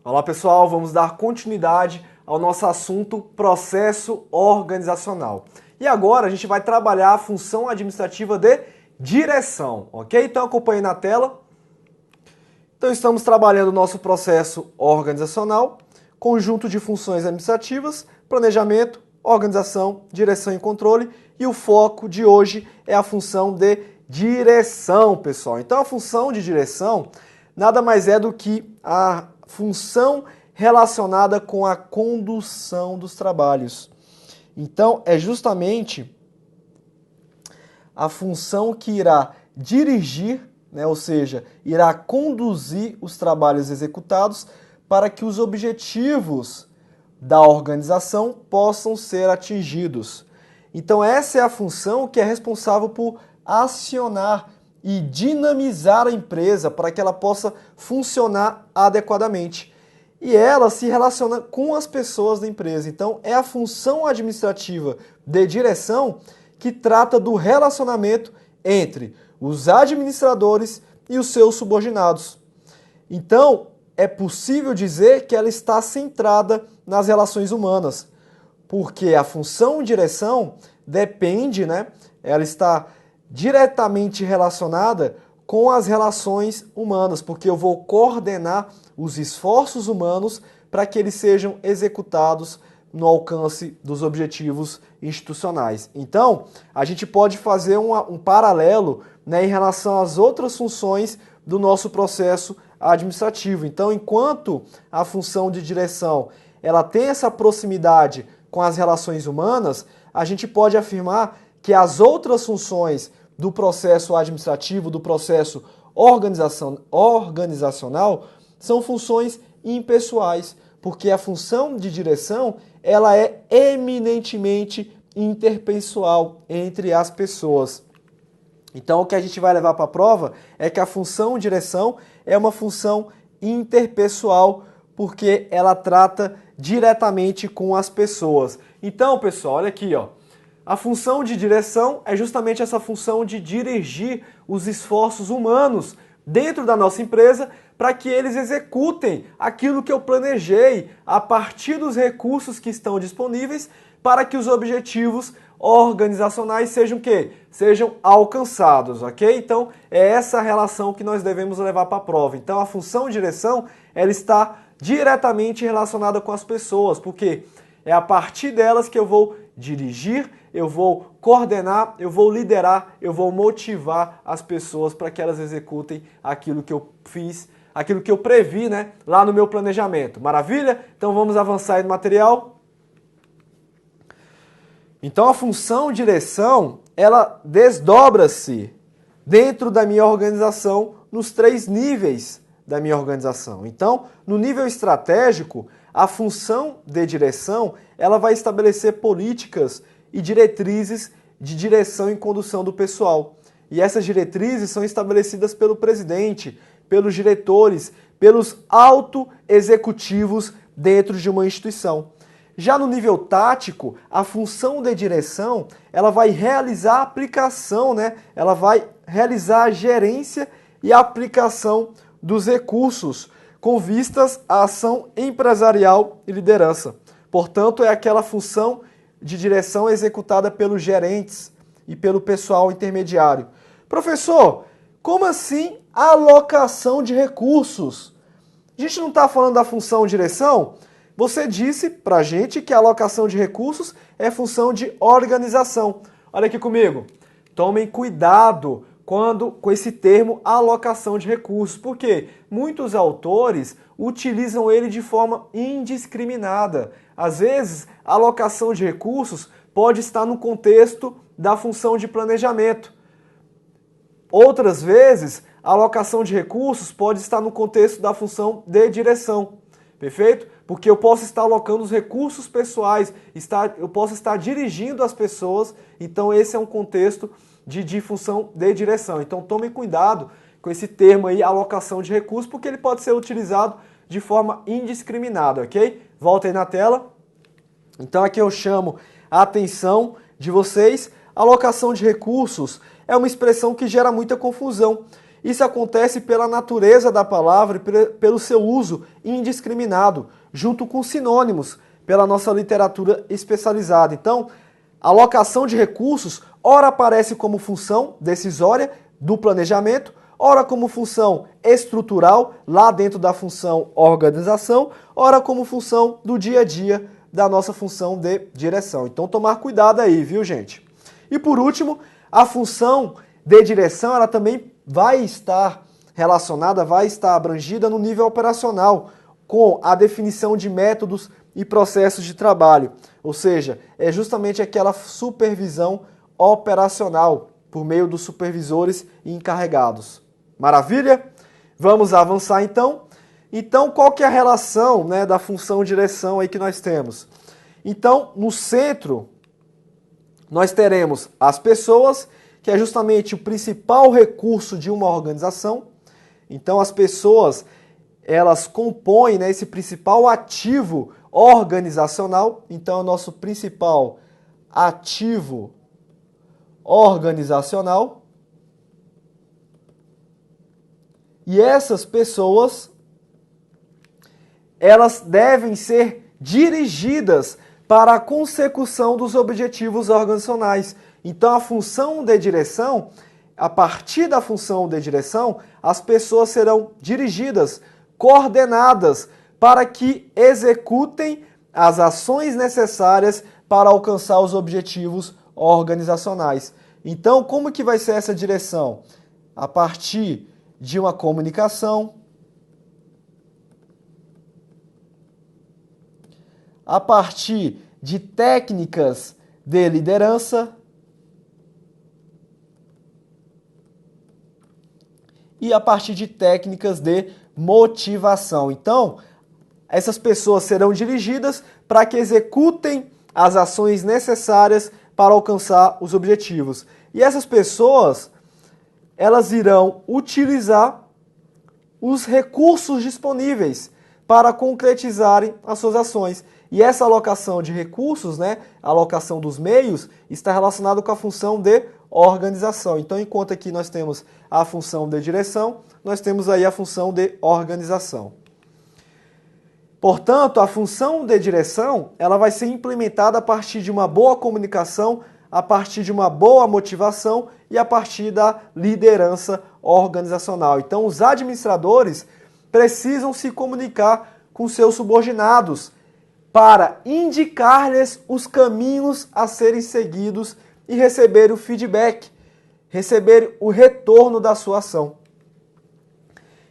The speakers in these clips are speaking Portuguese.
Olá pessoal, vamos dar continuidade ao nosso assunto processo organizacional. E agora a gente vai trabalhar a função administrativa de direção, ok? Então acompanhe na tela. Então estamos trabalhando o nosso processo organizacional, conjunto de funções administrativas, planejamento, organização, direção e controle, e o foco de hoje é a função de direção, pessoal. Então a função de direção nada mais é do que a função relacionada com a condução dos trabalhos. Então, é justamente a função que irá dirigir, ou seja, irá conduzir os trabalhos executados para que os objetivos da organização possam ser atingidos. Então, essa é a função que é responsável por acionar e dinamizar a empresa para que ela possa funcionar adequadamente. E ela se relaciona com as pessoas da empresa. Então, é a função administrativa de direção que trata do relacionamento entre os administradores e os seus subordinados. Então, é possível dizer que ela está centrada nas relações humanas, porque a função de direção depende, ela está diretamente relacionada com as relações humanas, porque eu vou coordenar os esforços humanos para que eles sejam executados no alcance dos objetivos institucionais. Então, a gente pode fazer um paralelo em relação às outras funções do nosso processo administrativo. Então, enquanto a função de direção ela tem essa proximidade com as relações humanas, a gente pode afirmar que as outras funções do processo administrativo, do processo organizacional, são funções impessoais, porque a função de direção ela é eminentemente interpessoal entre as pessoas. Então, o que a gente vai levar para a prova é que a função de direção é uma função interpessoal, porque ela trata diretamente com as pessoas. Então, pessoal, olha aqui, ó. A função de direção é justamente essa função de dirigir os esforços humanos dentro da nossa empresa para que eles executem aquilo que eu planejei a partir dos recursos que estão disponíveis para que os objetivos organizacionais sejam o quê? Sejam alcançados, ok? Então, é essa relação que nós devemos levar para a prova. Então, a função de direção, ela está diretamente relacionada com as pessoas, porque é a partir delas que eu vou dirigir, eu vou coordenar, eu vou liderar, eu vou motivar as pessoas para que elas executem aquilo que eu fiz, aquilo que eu previ, lá no meu planejamento. Maravilha? Então vamos avançar aí no material. Então a função de direção, ela desdobra-se dentro da minha organização nos 3 níveis da minha organização. Então, no nível estratégico, a função de direção, ela vai estabelecer políticas e diretrizes de direção e condução do pessoal. E essas diretrizes são estabelecidas pelo presidente, pelos diretores, pelos auto-executivos dentro de uma instituição. Já no nível tático, a função de direção, ela vai realizar a aplicação, ela vai realizar a gerência e a aplicação dos recursos com vistas à ação empresarial e liderança. Portanto, é aquela função de direção executada pelos gerentes e pelo pessoal intermediário. Professor, como assim alocação de recursos? A gente não está falando da função de direção? Você disse para a gente que a alocação de recursos é função de organização. Olha aqui comigo. Tomem cuidado com esse termo alocação de recursos, porque muitos autores utilizam ele de forma indiscriminada. Às vezes, a alocação de recursos pode estar no contexto da função de planejamento. Outras vezes, a alocação de recursos pode estar no contexto da função de direção. Perfeito? Porque eu posso estar alocando os recursos pessoais, eu posso estar dirigindo as pessoas, então esse é um contexto de função de direção. Então tomem cuidado com esse termo aí, alocação de recursos, porque ele pode ser utilizado de forma indiscriminada, ok? Volta aí na tela. Então aqui eu chamo a atenção de vocês. Alocação de recursos é uma expressão que gera muita confusão. Isso acontece pela natureza da palavra e pelo seu uso indiscriminado, junto com sinônimos, pela nossa literatura especializada. Então, a alocação de recursos, ora aparece como função decisória do planejamento, ora como função estrutural, lá dentro da função organização, ora como função do dia a dia da nossa função de direção. Então, tomar cuidado aí, viu, gente? E por último, a função de direção, ela também vai estar relacionada, vai estar abrangida no nível operacional, com a definição de métodos e processos de trabalho. Ou seja, é justamente aquela supervisão operacional por meio dos supervisores e encarregados. Maravilha? Vamos avançar então. Então, qual que é a relação, né, da função direção aí que nós temos? Então, no centro, nós teremos as pessoas, que é justamente o principal recurso de uma organização. Então, as pessoas, elas compõem, né, esse principal ativo organizacional. Então, é o nosso principal ativo organizacional. E essas pessoas, elas devem ser dirigidas para a consecução dos objetivos organizacionais. Então, a função de direção, a partir da função de direção, as pessoas serão dirigidas, coordenadas, para que executem as ações necessárias para alcançar os objetivos organizacionais. Então, como que vai ser essa direção? A partir de uma comunicação, a partir de técnicas de liderança e a partir de técnicas de motivação. Então, essas pessoas serão dirigidas para que executem as ações necessárias para alcançar os objetivos. E essas pessoas, elas irão utilizar os recursos disponíveis para concretizarem as suas ações. E essa alocação de recursos, né, a alocação dos meios, está relacionada com a função de organização. Então, enquanto aqui nós temos a função de direção, nós temos aí a função de organização. Portanto, a função de direção, ela vai ser implementada a partir de uma boa comunicação, a partir de uma boa motivação e a partir da liderança organizacional. Então, os administradores precisam se comunicar com seus subordinados para indicar-lhes os caminhos a serem seguidos e receber o feedback, receber o retorno da sua ação.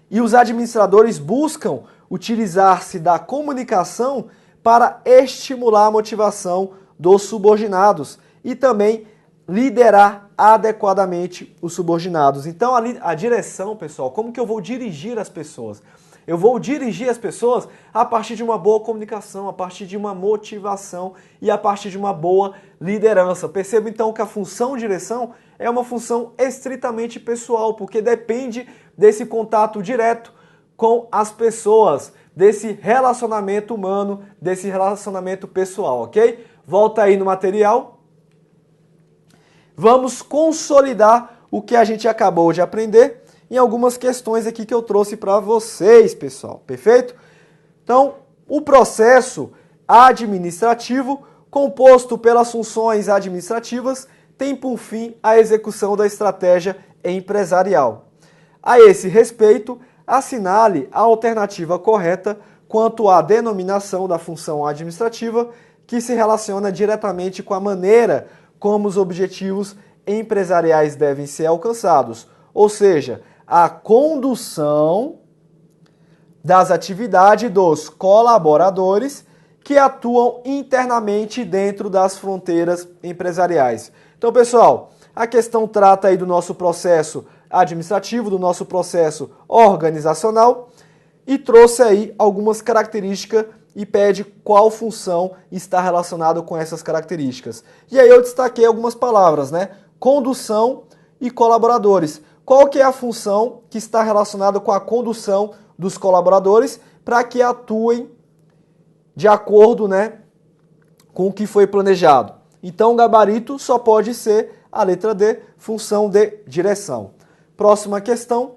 E os administradores buscam utilizar-se da comunicação para estimular a motivação dos subordinados e também liderar adequadamente os subordinados. Então, a direção, pessoal, como que eu vou dirigir as pessoas? Eu vou dirigir as pessoas a partir de uma boa comunicação, a partir de uma motivação e a partir de uma boa liderança. Perceba então que a função direção é uma função estritamente pessoal, porque depende desse contato direto com as pessoas, desse relacionamento humano, desse relacionamento pessoal, ok? Volta aí no material. Vamos consolidar o que a gente acabou de aprender em algumas questões aqui que eu trouxe para vocês, pessoal. Perfeito? Então, o processo administrativo, composto pelas funções administrativas, tem por fim a execução da estratégia empresarial. A esse respeito, assinale a alternativa correta quanto à denominação da função administrativa, que se relaciona diretamente com a maneira como os objetivos empresariais devem ser alcançados, ou seja, a condução das atividades dos colaboradores que atuam internamente dentro das fronteiras empresariais. Então, pessoal, a questão trata aí do nosso processo administrativo, do nosso processo organizacional e trouxe aí algumas características e pede qual função está relacionada com essas características. E aí eu destaquei algumas palavras, né? Condução e colaboradores. Qual que é a função que está relacionada com a condução dos colaboradores para que atuem de acordo, né, com o que foi planejado? Então, o gabarito só pode ser a letra D, função de direção. Próxima questão.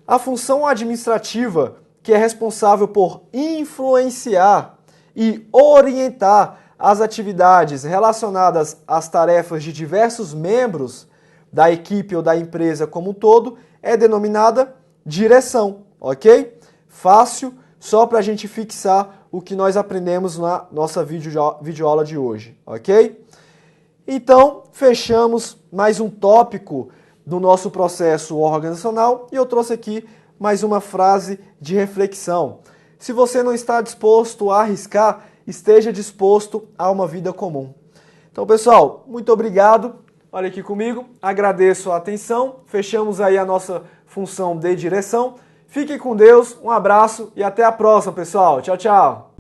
A função administrativa, que é responsável por influenciar e orientar as atividades relacionadas às tarefas de diversos membros da equipe ou da empresa como um todo, é denominada direção, ok? Fácil, só para a gente fixar o que nós aprendemos na nossa videoaula de hoje, ok? Então, fechamos mais um tópico do nosso processo organizacional e eu trouxe aqui mais uma frase de reflexão. Se você não está disposto a arriscar, esteja disposto a uma vida comum. Então, pessoal, muito obrigado. Olha aqui comigo, agradeço a atenção. Fechamos aí a nossa função de direção. Fiquem com Deus, um abraço e até a próxima, pessoal. Tchau, tchau.